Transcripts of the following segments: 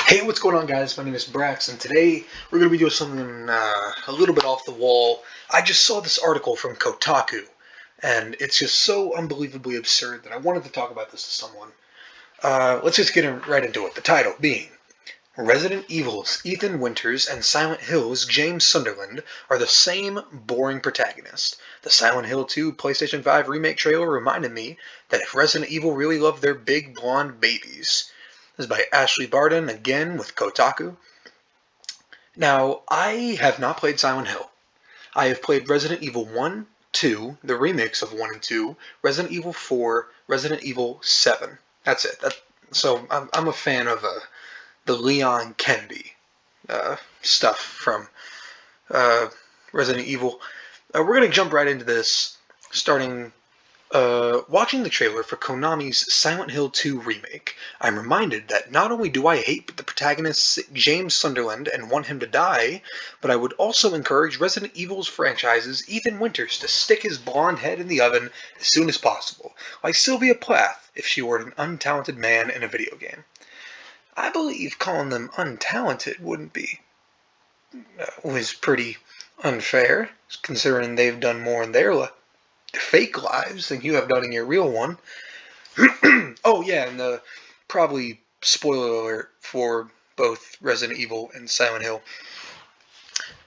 Hey, what's going on, guys? My name is Brax, and today we're going to be doing something a little bit off the wall. I just saw this article from Kotaku, and it's just so unbelievably absurd that I wanted to talk about this to someone. Let's just get right into it. The title being Resident Evil's Ethan Winters and Silent Hill's James Sunderland are the same boring protagonist. The Silent Hill 2 PlayStation 5 remake trailer reminded me that if Resident Evil really loved their big blonde babies. This is by Ashley Barden, again with Kotaku. Now, I have not played Silent Hill. I have played Resident Evil 1, 2, the remakes of 1 and 2, Resident Evil 4, Resident Evil 7. That's it. So I'm a fan of the Leon Kennedy stuff from Resident Evil. We're going to jump right into this, starting watching the trailer for Konami's Silent Hill 2 remake. I'm reminded that not only do I hate the protagonist James Sunderland and want him to die, but I would also encourage Resident Evil's franchise's Ethan Winters to stick his blonde head in the oven as soon as possible, like Sylvia Plath if she were an untalented man in a video game. I believe calling them untalented was pretty unfair, considering they've done more in their fake lives than you have done in your real one. Oh yeah, and probably spoiler alert for both Resident Evil and Silent Hill.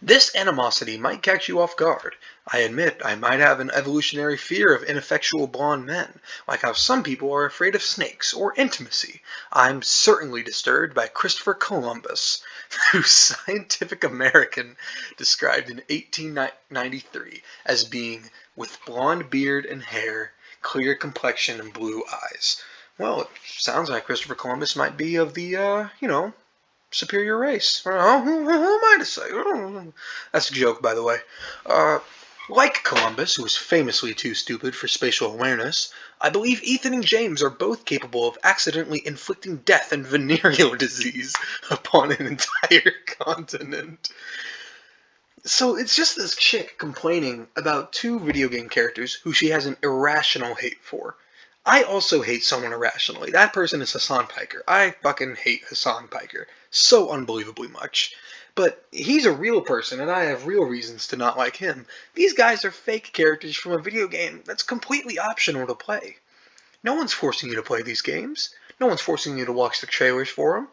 This animosity might catch you off guard. I admit I might have an evolutionary fear of ineffectual blonde men, like how some people are afraid of snakes or intimacy. I'm certainly disturbed by Christopher Columbus, who Scientific American described in 1893 as being with blonde beard and hair, clear complexion, and blue eyes. Well, it sounds like Christopher Columbus might be of the, superior race. Who am I to say? That's a joke, by the way. Like Columbus, who was famously too stupid for spatial awareness, I believe Ethan and James are both capable of accidentally inflicting death and venereal disease upon an entire continent. So it's just this chick complaining about two video game characters who she has an irrational hate for. I also hate someone irrationally. That person is Hassan Piker. I fucking hate Hassan Piker so unbelievably much. But he's a real person, and I have real reasons to not like him. These guys are fake characters from a video game that's completely optional to play. No one's forcing you to play these games. No one's forcing you to watch the trailers for them.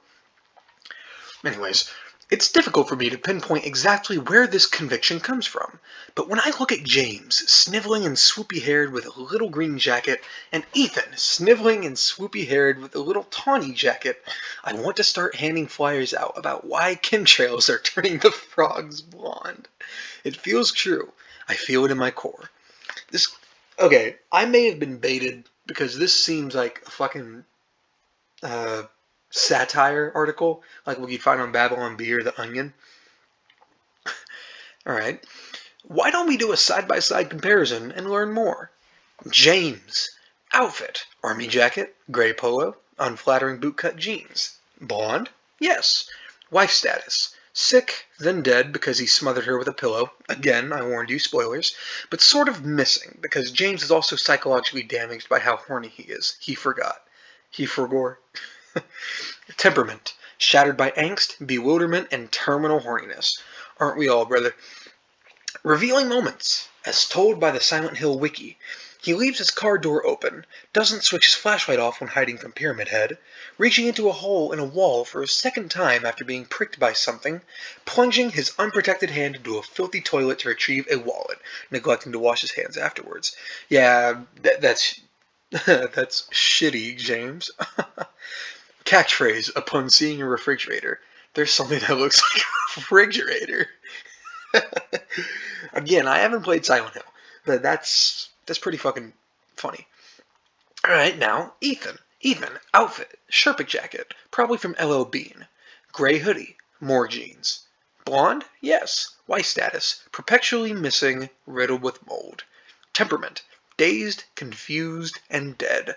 Anyways, it's difficult for me to pinpoint exactly where this conviction comes from, but when I look at James, sniveling and swoopy-haired with a little green jacket, and Ethan, sniveling and swoopy-haired with a little tawny jacket, I want to start handing flyers out about why chemtrails are turning the frogs blonde. It feels true. I feel it in my core. Okay, I may have been baited because this seems like a fucking, satire article, like what you'd find on Babylon Bee or The Onion. Alright. Why don't we do a side-by-side comparison and learn more? James. Outfit. Army jacket, gray polo, unflattering bootcut jeans. Blonde? Yes. Wife status. Sick, then dead because he smothered her with a pillow. Again, I warned you, spoilers. But sort of missing, because James is also psychologically damaged by how horny he is. He forgot. He forgore. Temperament. Shattered by angst, bewilderment, and terminal horniness. Aren't we all, brother? Revealing moments. As told by the Silent Hill wiki, he leaves his car door open, doesn't switch his flashlight off when hiding from Pyramid Head, reaching into a hole in a wall for a second time after being pricked by something, plunging his unprotected hand into a filthy toilet to retrieve a wallet, neglecting to wash his hands afterwards. Yeah, that's that's shitty, James. Catchphrase upon seeing a refrigerator. There's something that looks like a refrigerator. Again, I haven't played Silent Hill, but that's pretty fucking funny. Alright, now, Ethan. Outfit. Sherpa jacket. Probably from LL Bean. Gray hoodie. More jeans. Blonde? Yes. Wife status. Perpetually missing, riddled with mold. Temperament. Dazed, confused, and dead.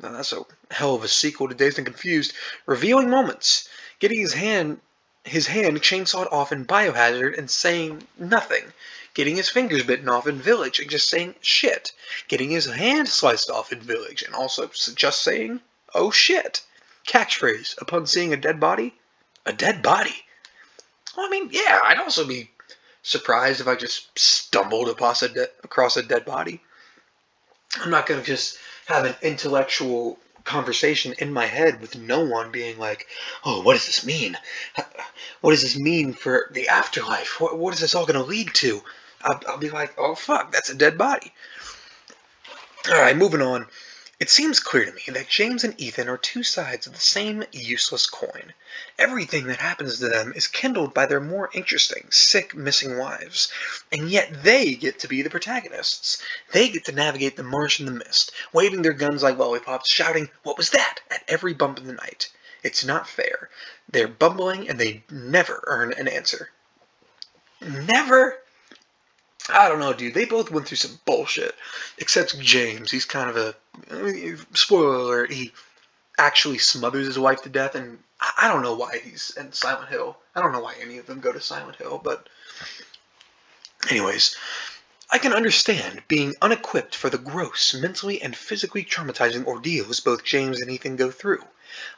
Now that's a hell of a sequel to Dazed and Confused. Revealing moments. Getting his hand chainsawed off in Biohazard and saying nothing. Getting his fingers bitten off in Village and just saying shit. Getting his hand sliced off in Village and also just saying, oh shit. Catchphrase upon seeing a dead body. A dead body? Well, I mean, yeah, I'd also be surprised if I just stumbled across a dead body. I'm not going to just have an intellectual conversation in my head with no one being like, oh, what does this mean? What does this mean for the afterlife? What is this all going to lead to? I'll be like, oh, fuck, that's a dead body. All right, moving on. It seems clear to me that James and Ethan are two sides of the same useless coin. Everything that happens to them is kindled by their more interesting, sick, missing wives. And yet they get to be the protagonists. They get to navigate the marsh and the mist, waving their guns like lollipops, shouting, "What was that?" at every bump in the night. It's not fair. They're bumbling and they never earn an answer. Never? I don't know, dude. They both went through some bullshit. Except James. He's kind of spoiler alert, he actually smothers his wife to death, and I don't know why he's in Silent Hill. I don't know why any of them go to Silent Hill, but anyways, I can understand being unequipped for the gross, mentally and physically traumatizing ordeals both James and Ethan go through.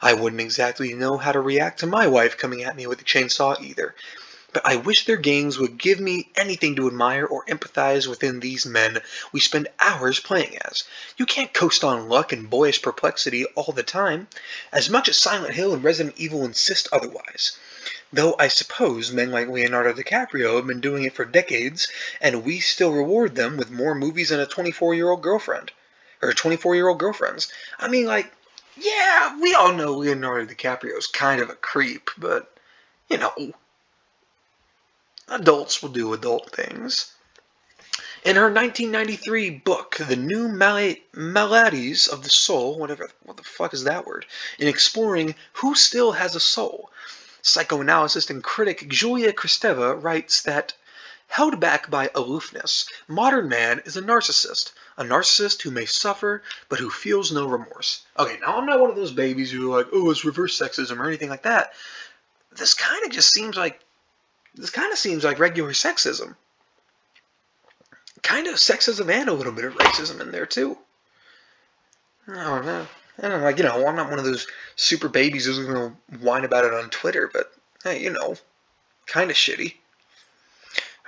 I wouldn't exactly know how to react to my wife coming at me with a chainsaw either. But I wish their games would give me anything to admire or empathize within these men we spend hours playing as. You can't coast on luck and boyish perplexity all the time, as much as Silent Hill and Resident Evil insist otherwise. Though I suppose men like Leonardo DiCaprio have been doing it for decades, and we still reward them with more movies than a 24-year-old girlfriend. Or 24-year-old girlfriends. I mean, like, yeah, we all know Leonardo DiCaprio's kind of a creep, but, you know, adults will do adult things. In her 1993 book, The New Maladies of the Soul, what the fuck is that word? In exploring who still has a soul, psychoanalyst and critic Julia Kristeva writes that, held back by aloofness, modern man is a narcissist who may suffer, but who feels no remorse. Okay, now I'm not one of those babies who are like, oh, it's reverse sexism or anything like that. This kind of seems like regular sexism. Kind of sexism and a little bit of racism in there too. I don't know. Like, I'm not one of those super babies who's going to whine about it on Twitter, but, hey, kind of shitty.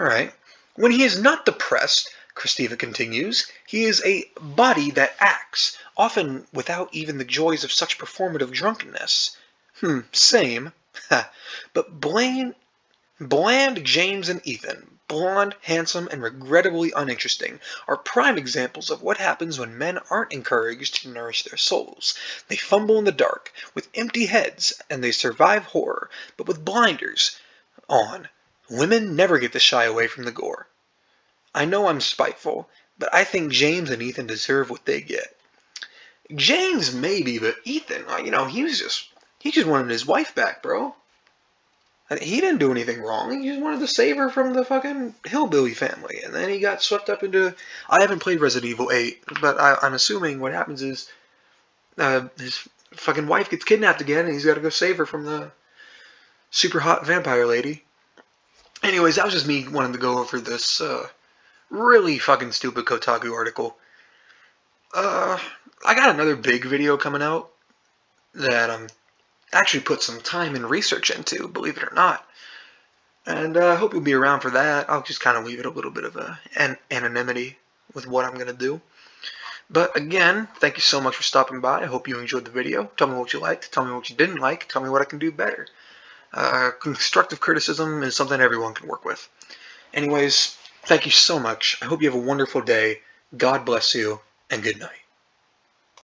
Alright. When he is not depressed, Kristeva continues, he is a body that acts, often without even the joys of such performative drunkenness. Same. But bland James and Ethan, blonde, handsome, and regrettably uninteresting, are prime examples of what happens when men aren't encouraged to nourish their souls. They fumble in the dark, with empty heads, and they survive horror, but with blinders on. Women never get to shy away from the gore. I know I'm spiteful, but I think James and Ethan deserve what they get. James maybe, but Ethan, he just wanted his wife back, bro. He didn't do anything wrong. He just wanted to save her from the fucking hillbilly family. And then he got swept up into... I haven't played Resident Evil 8, but I'm assuming what happens is his fucking wife gets kidnapped again, and he's got to go save her from the super hot vampire lady. Anyways, that was just me wanting to go over this really fucking stupid Kotaku article. I got another big video coming out that actually put some time and research into, believe it or not. And I hope you'll be around for that. I'll just kind of leave it a little bit of an anonymity with what I'm going to do. But again, thank you so much for stopping by. I hope you enjoyed the video. Tell me what you liked. Tell me what you didn't like. Tell me what I can do better. Constructive criticism is something everyone can work with. Anyways, thank you so much. I hope you have a wonderful day. God bless you, and good night.